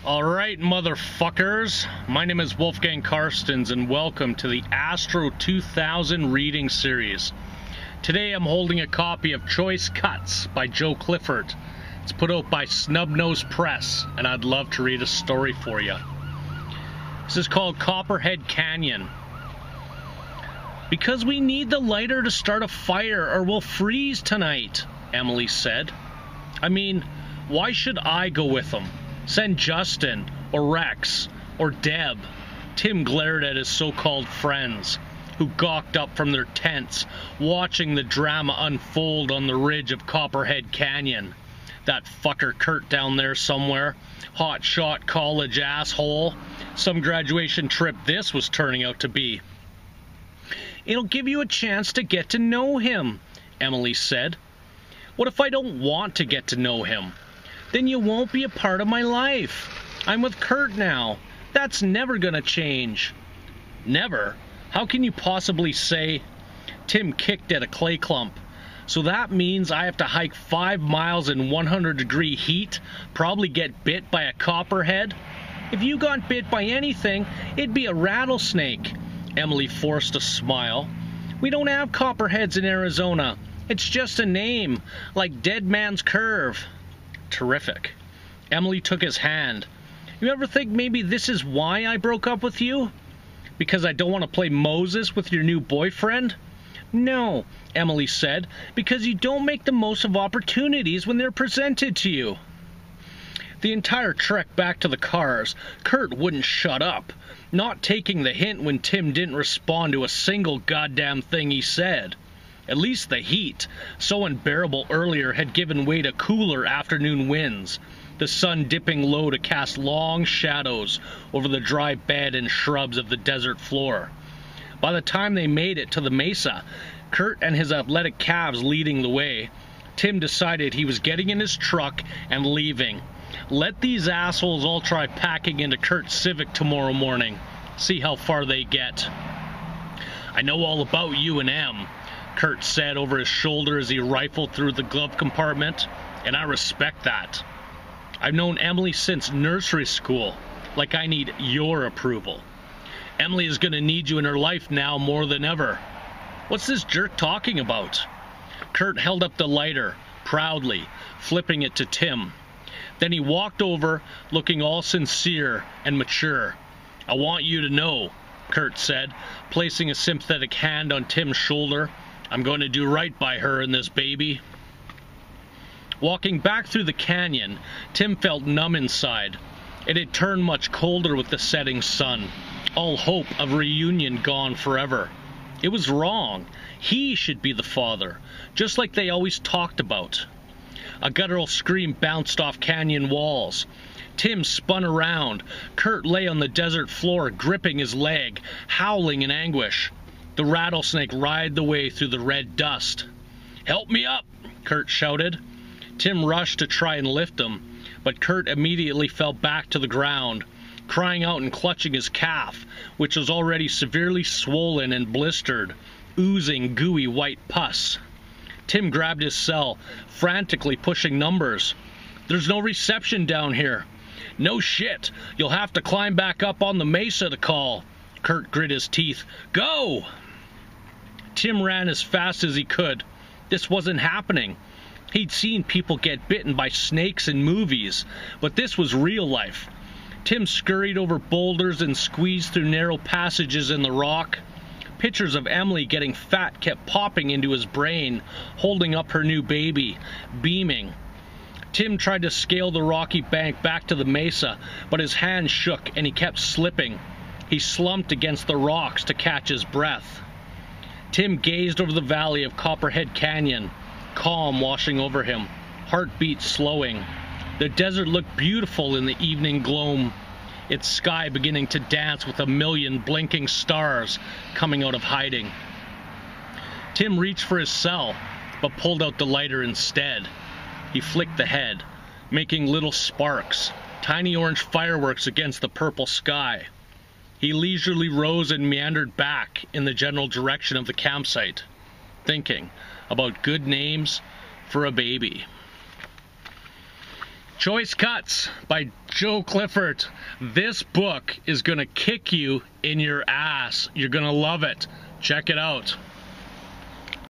Alright, motherfuckers. My name is Wolfgang Carstens, and welcome to the Astro 2000 reading series. Today I'm holding a copy of Choice Cuts by Joe Clifford. It's put out by Snubnose Press, and I'd love to read a story for you. This is called Copperhead Canyon. Because we need the lighter to start a fire or we'll freeze tonight, Emily said. I mean, why should I go with them? Send Justin, or Rex, or Deb. Tim glared at his so-called friends, who gawked up from their tents, watching the drama unfold on the ridge of Copperhead Canyon. That fucker Kurt down there somewhere, hotshot college asshole. Some graduation trip this was turning out to be. It'll give you a chance to get to know him, Emily said. What if I don't want to get to know him? Then you won't be a part of my life. I'm with Kurt now. That's never gonna change. Never? How can you possibly say? Tim kicked at a clay clump. So that means I have to hike 5 miles in 100-degree heat, probably get bit by a copperhead? If you got bit by anything, it'd be a rattlesnake. Emily forced a smile. We don't have copperheads in Arizona. It's just a name, like Dead Man's Curve. Terrific. Emily took his hand. You ever think maybe this is why I broke up with you? Because I don't want to play Moses with your new boyfriend? No, Emily said, because you don't make the most of opportunities when they're presented to you. The entire trek back to the cars, Kurt wouldn't shut up, not taking the hint when Tim didn't respond to a single goddamn thing he said. At least the heat, so unbearable earlier, had given way to cooler afternoon winds, the sun dipping low to cast long shadows over the dry bed and shrubs of the desert floor. By the time they made it to the mesa, Kurt and his athletic calves leading the way, Tim decided he was getting in his truck and leaving. Let these assholes all try packing into Kurt's Civic tomorrow morning. See how far they get. I know all about you and Em, Kurt said over his shoulder as he rifled through the glove compartment, and I respect that. I've known Emily since nursery school, like I need your approval. Emily is going to need you in her life now more than ever. What's this jerk talking about? Kurt held up the lighter, proudly, flipping it to Tim. Then he walked over, looking all sincere and mature. I want you to know, Kurt said, placing a sympathetic hand on Tim's shoulder. I'm going to do right by her and this baby. Walking back through the canyon, Tim felt numb inside. It had turned much colder with the setting sun, all hope of reunion gone forever. It was wrong. He should be the father, just like they always talked about. A guttural scream bounced off canyon walls. Tim spun around. Kurt lay on the desert floor, gripping his leg, howling in anguish. The rattlesnake writhed the way through the red dust. Help me up, Kurt shouted. Tim rushed to try and lift him, but Kurt immediately fell back to the ground, crying out and clutching his calf, which was already severely swollen and blistered, oozing gooey white pus. Tim grabbed his cell, frantically pushing numbers. There's no reception down here. No shit, you'll have to climb back up on the mesa to call. Kurt grit his teeth. Go! Tim ran as fast as he could. This wasn't happening. He'd seen people get bitten by snakes in movies, but this was real life. Tim scurried over boulders and squeezed through narrow passages in the rock. Pictures of Emily getting fat kept popping into his brain, holding up her new baby, beaming. Tim tried to scale the rocky bank back to the mesa, but his hand shook and he kept slipping. He slumped against the rocks to catch his breath. Tim gazed over the valley of Copperhead Canyon, calm washing over him, heartbeat slowing. The desert looked beautiful in the evening gloam, its sky beginning to dance with a million blinking stars coming out of hiding. Tim reached for his cell, but pulled out the lighter instead. He flicked the head, making little sparks, tiny orange fireworks against the purple sky. He leisurely rose and meandered back in the general direction of the campsite, thinking about good names for a baby. Choice Cuts by Joe Clifford. This book is going to kick you in your ass. You're going to love it. Check it out.